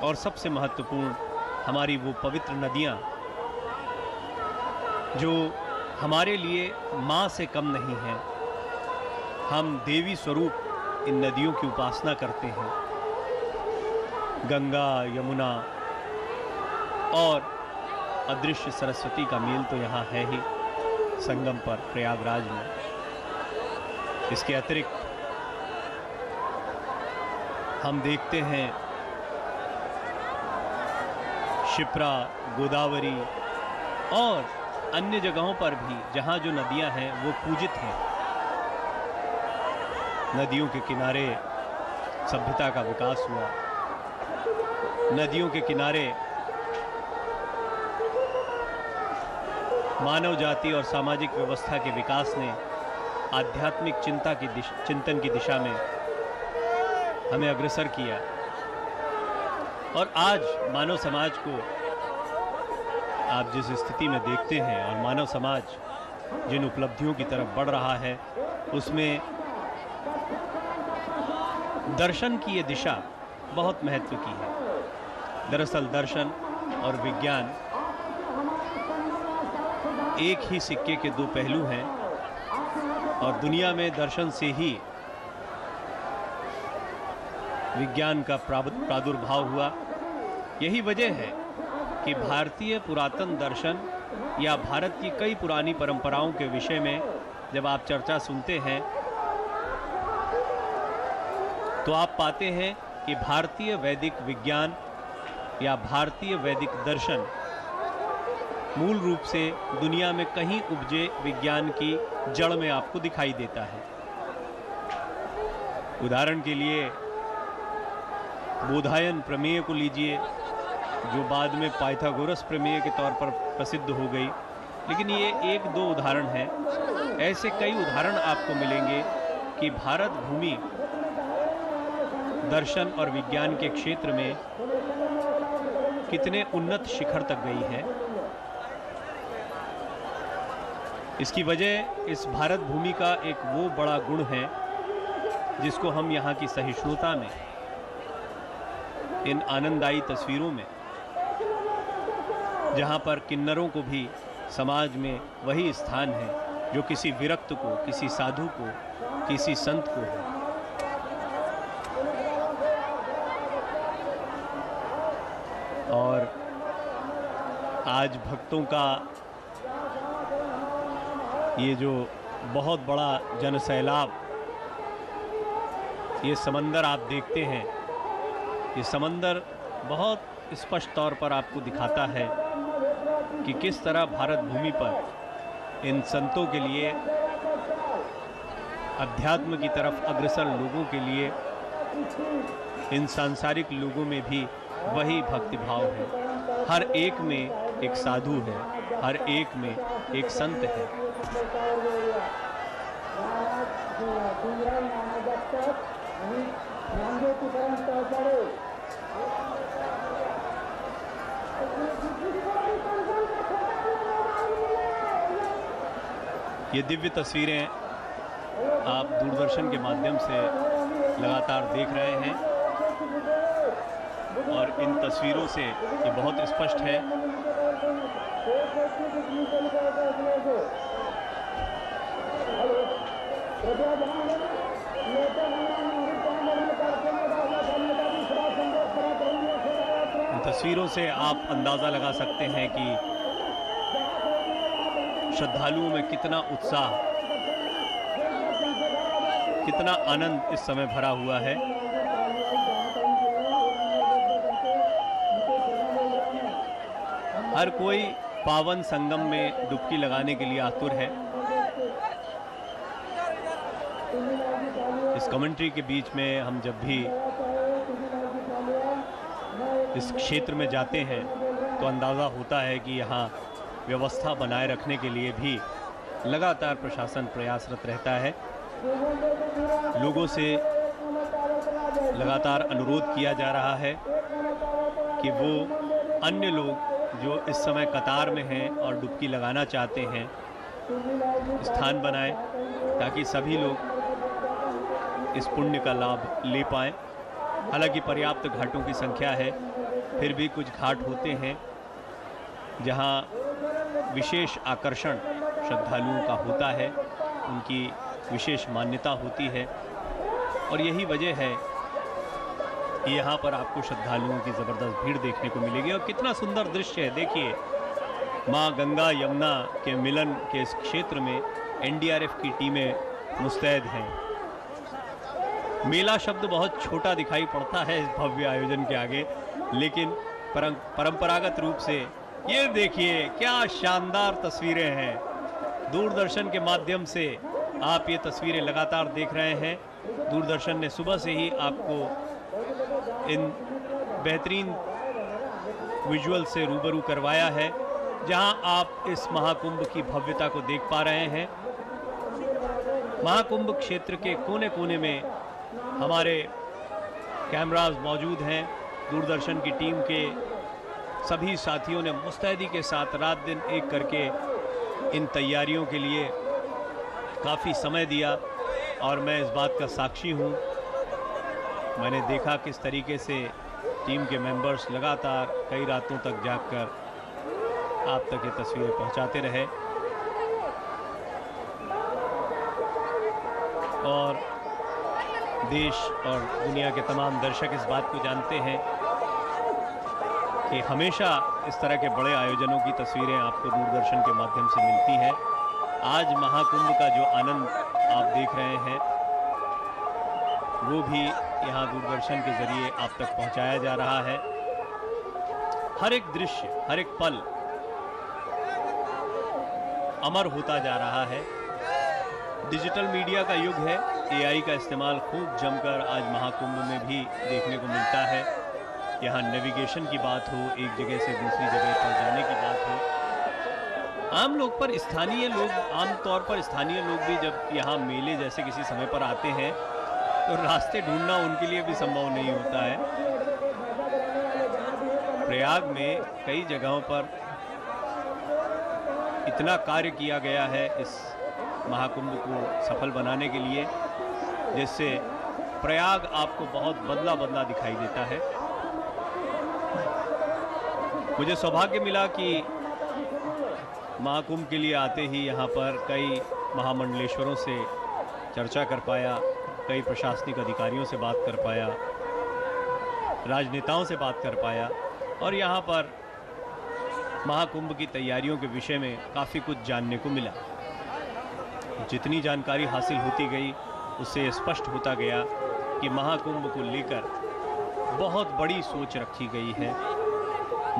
और सबसे महत्वपूर्ण हमारी वो पवित्र नदियाँ जो हमारे लिए माँ से कम नहीं हैं। हम देवी स्वरूप इन नदियों की उपासना करते हैं। गंगा, यमुना और अदृश्य सरस्वती का मेल तो यहाँ है ही संगम पर प्रयागराज में। इसके अतिरिक्त हम देखते हैं शिप्रा, गोदावरी और अन्य जगहों पर भी जहाँ जो नदियाँ हैं वो पूजित हैं। नदियों के किनारे सभ्यता का विकास हुआ। नदियों के किनारे मानव जाति और सामाजिक व्यवस्था के विकास ने आध्यात्मिक चिंतन की दिशा में हमें अग्रसर किया। और आज मानव समाज को आप जिस स्थिति में देखते हैं और मानव समाज जिन उपलब्धियों की तरफ बढ़ रहा है, उसमें दर्शन की ये दिशा बहुत महत्व की है। दरअसल दर्शन और विज्ञान एक ही सिक्के के दो पहलू हैं और दुनिया में दर्शन से ही विज्ञान का प्रादुर्भाव हुआ। यही वजह है कि भारतीय पुरातन दर्शन या भारत की कई पुरानी परंपराओं के विषय में जब आप चर्चा सुनते हैं तो आप पाते हैं कि भारतीय वैदिक विज्ञान या भारतीय वैदिक दर्शन मूल रूप से दुनिया में कहीं उपजे विज्ञान की जड़ में आपको दिखाई देता है। उदाहरण के लिए बोधायन प्रमेय को लीजिए, जो बाद में पाइथागोरस प्रमेय के तौर पर प्रसिद्ध हो गई। लेकिन ये एक दो उदाहरण हैं। ऐसे कई उदाहरण आपको मिलेंगे कि भारत भूमि दर्शन और विज्ञान के क्षेत्र में कितने उन्नत शिखर तक गई है। इसकी वजह इस भारत भूमि का एक वो बड़ा गुण है जिसको हम यहाँ की सहिष्णुता में, इन आनंददायी तस्वीरों में, जहाँ पर किन्नरों को भी समाज में वही स्थान है जो किसी विरक्त को, किसी साधु को, किसी संत को है। और आज भक्तों का ये जो बहुत बड़ा जनसैलाब, ये समंदर आप देखते हैं, ये समंदर बहुत स्पष्ट तौर पर आपको दिखाता है कि किस तरह भारत भूमि पर इन संतों के लिए, अध्यात्म की तरफ अग्रसर लोगों के लिए, इन सांसारिक लोगों में भी वही भक्तिभाव है। हर एक में एक साधु है, हर एक में एक संत है। ये दिव्य तस्वीरें आप दूरदर्शन के माध्यम से लगातार देख रहे हैं और इन तस्वीरों से ये बहुत स्पष्ट है इन तस्वीरों से आप अंदाज़ा लगा सकते हैं कि श्रद्धालुओं में कितना उत्साह, कितना आनंद इस समय भरा हुआ है। हर कोई पावन संगम में डुबकी लगाने के लिए आतुर है। इस कमेंट्री के बीच में हम जब भी इस क्षेत्र में जाते हैं तो अंदाज़ा होता है कि यहाँ व्यवस्था बनाए रखने के लिए भी लगातार प्रशासन प्रयासरत रहता है। लोगों से लगातार अनुरोध किया जा रहा है कि वो अन्य लोग जो इस समय कतार में हैं और डुबकी लगाना चाहते हैं, स्थान बनाएं ताकि सभी लोग इस पुण्य का लाभ ले पाएं। हालांकि पर्याप्त घाटों की संख्या है, फिर भी कुछ घाट होते हैं जहां विशेष आकर्षण श्रद्धालुओं का होता है, उनकी विशेष मान्यता होती है। और यही वजह है कि यहाँ पर आपको श्रद्धालुओं की ज़बरदस्त भीड़ देखने को मिलेगी। और कितना सुंदर दृश्य है, देखिए माँ गंगा यमुना के मिलन के इस क्षेत्र में एनडीआरएफ की टीमें मुस्तैद हैं। मेला शब्द बहुत छोटा दिखाई पड़ता है इस भव्य आयोजन के आगे, लेकिन परंपरागत रूप से ये देखिए क्या शानदार तस्वीरें हैं। दूरदर्शन के माध्यम से आप ये तस्वीरें लगातार देख रहे हैं। दूरदर्शन ने सुबह से ही आपको इन बेहतरीन विजुअल से रूबरू करवाया है, जहां आप इस महाकुंभ की भव्यता को देख पा रहे हैं। महाकुंभ क्षेत्र के कोने कोने में हमारे कैमरास मौजूद हैं। दूरदर्शन की टीम के सभी साथियों ने मुस्तैदी के साथ रात दिन एक करके इन तैयारियों के लिए काफ़ी समय दिया, और मैं इस बात का साक्षी हूँ। मैंने देखा किस तरीके से टीम के मेंबर्स लगातार कई रातों तक जागकर आप तक ये तस्वीरें पहुंचाते रहे। और देश और दुनिया के तमाम दर्शक इस बात को जानते हैं कि हमेशा इस तरह के बड़े आयोजनों की तस्वीरें आपको दूरदर्शन के माध्यम से मिलती हैं। आज महाकुंभ का जो आनंद आप देख रहे हैं वो भी यहाँ दूरदर्शन के जरिए आप तक पहुँचाया जा रहा है। हर एक दृश्य, हर एक पल अमर होता जा रहा है। डिजिटल मीडिया का युग है, एआई का इस्तेमाल खूब जमकर आज महाकुंभ में भी देखने को मिलता है। यहाँ नेविगेशन की बात हो, एक जगह से दूसरी जगह पर जाने की बात हो। आम लोग पर स्थानीय लोग, आमतौर पर स्थानीय लोग भी जब यहाँ मेले जैसे किसी समय पर आते हैं तो रास्ते ढूंढना उनके लिए भी संभव नहीं होता है। प्रयाग में कई जगहों पर इतना कार्य किया गया है इस महाकुंभ को सफल बनाने के लिए, जिससे प्रयाग आपको बहुत बदला बदला दिखाई देता है। मुझे सौभाग्य मिला कि महाकुंभ के लिए आते ही यहाँ पर कई महामंडलेश्वरों से चर्चा कर पाया, कई प्रशासनिक अधिकारियों से बात कर पाया, राजनेताओं से बात कर पाया, और यहाँ पर महाकुंभ की तैयारियों के विषय में काफ़ी कुछ जानने को मिला। जितनी जानकारी हासिल होती गई उससे स्पष्ट होता गया कि महाकुंभ को लेकर बहुत बड़ी सोच रखी गई है।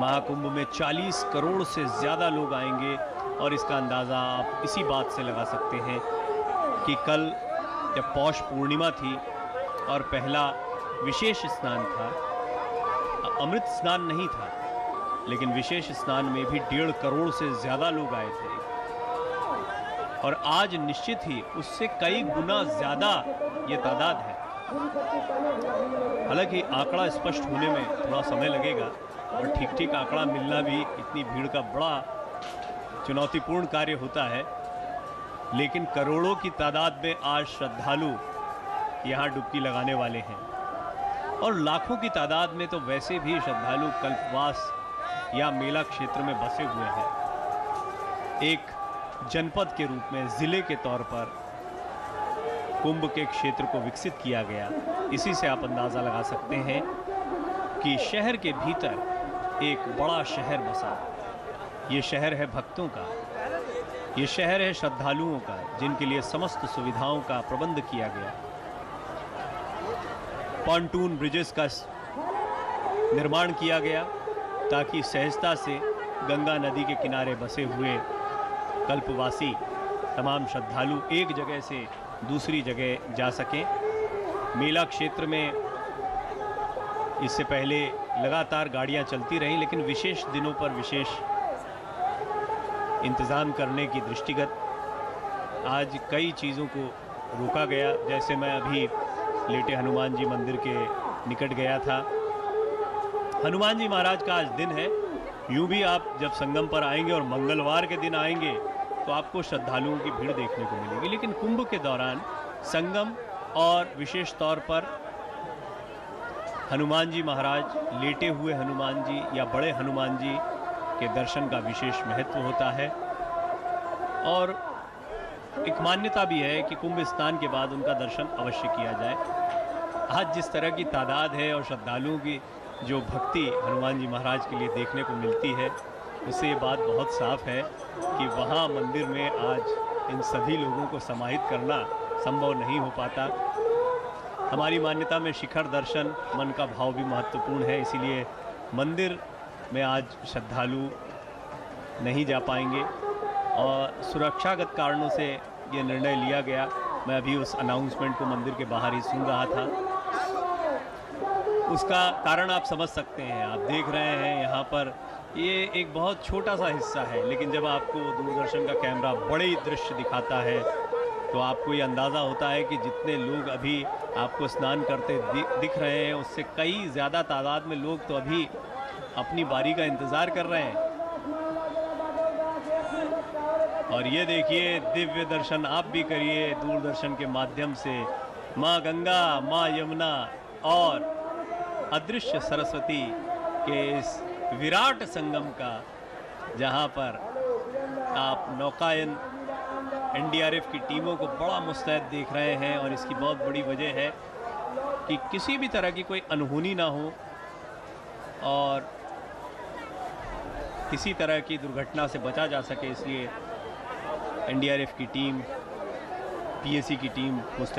महाकुंभ में 40 करोड़ से ज़्यादा लोग आएंगे, और इसका अंदाज़ा आप इसी बात से लगा सकते हैं कि कल जब पौष पूर्णिमा थी और पहला विशेष स्नान था, अमृत स्नान नहीं था, लेकिन विशेष स्नान में भी 1.5 करोड़ से ज़्यादा लोग आए थे। और आज निश्चित ही उससे कई गुना ज़्यादा ये तादाद है। हालांकि आंकड़ा स्पष्ट होने में थोड़ा समय लगेगा, और ठीक आंकड़ा मिलना भी इतनी भीड़ का बड़ा चुनौतीपूर्ण कार्य होता है। लेकिन करोड़ों की तादाद में आज श्रद्धालु यहाँ डुबकी लगाने वाले हैं, और लाखों की तादाद में तो वैसे भी श्रद्धालु कल्पवास या मेला क्षेत्र में बसे हुए हैं। एक जनपद के रूप में, जिले के तौर पर कुंभ के क्षेत्र को विकसित किया गया। इसी से आप अंदाज़ा लगा सकते हैं कि शहर के भीतर एक बड़ा शहर बसा। ये शहर है भक्तों का, ये शहर है श्रद्धालुओं का, जिनके लिए समस्त सुविधाओं का प्रबंध किया गया। पॉन्टून ब्रिजेस का निर्माण किया गया ताकि सहजता से गंगा नदी के किनारे बसे हुए कल्पवासी तमाम श्रद्धालु एक जगह से दूसरी जगह जा सकें। मेला क्षेत्र में इससे पहले लगातार गाड़ियां चलती रहीं, लेकिन विशेष दिनों पर विशेष इंतज़ाम करने की दृष्टिगत आज कई चीज़ों को रोका गया। जैसे मैं अभी लेटे हनुमान जी मंदिर के निकट गया था। हनुमान जी महाराज का आज दिन है। यूँ भी आप जब संगम पर आएंगे और मंगलवार के दिन आएंगे तो आपको श्रद्धालुओं की भीड़ देखने को मिलेगी, लेकिन कुंभ के दौरान संगम और विशेष तौर पर हनुमान जी महाराज, लेटे हुए हनुमान जी या बड़े हनुमान जी के दर्शन का विशेष महत्व होता है। और एक मान्यता भी है कि कुंभ स्नान के बाद उनका दर्शन अवश्य किया जाए। आज जिस तरह की तादाद है और श्रद्धालुओं की जो भक्ति हनुमान जी महाराज के लिए देखने को मिलती है, उससे ये बात बहुत साफ है कि वहाँ मंदिर में आज इन सभी लोगों को समाहित करना संभव नहीं हो पाता। हमारी मान्यता में शिखर दर्शन, मन का भाव भी महत्वपूर्ण है, इसीलिए मंदिर में आज श्रद्धालु नहीं जा पाएंगे और सुरक्षागत कारणों से ये निर्णय लिया गया। मैं अभी उस अनाउंसमेंट को मंदिर के बाहर ही सुन रहा था। उसका कारण आप समझ सकते हैं। आप देख रहे हैं यहाँ पर ये एक बहुत छोटा सा हिस्सा है, लेकिन जब आपको दूरदर्शन का कैमरा बड़े दृश्य दिखाता है तो आपको ये अंदाज़ा होता है कि जितने लोग अभी आपको स्नान करते दिख रहे हैं, उससे कई ज़्यादा तादाद में लोग तो अभी अपनी बारी का इंतज़ार कर रहे हैं। और ये देखिए, दिव्य दर्शन आप भी करिए दूरदर्शन के माध्यम से। माँ गंगा, माँ यमुना और अदृश्य सरस्वती के इस विराट संगम का, जहाँ पर आप नौकायन एनडीआरएफ की टीमों को बड़ा मुस्तैद देख रहे हैं। और इसकी बहुत बड़ी वजह है कि किसी भी तरह की कोई अनहोनी ना हो और किसी तरह की दुर्घटना से बचा जा सके, इसलिए एनडीआरएफ की टीम, पीएसी की टीम मुस्तैद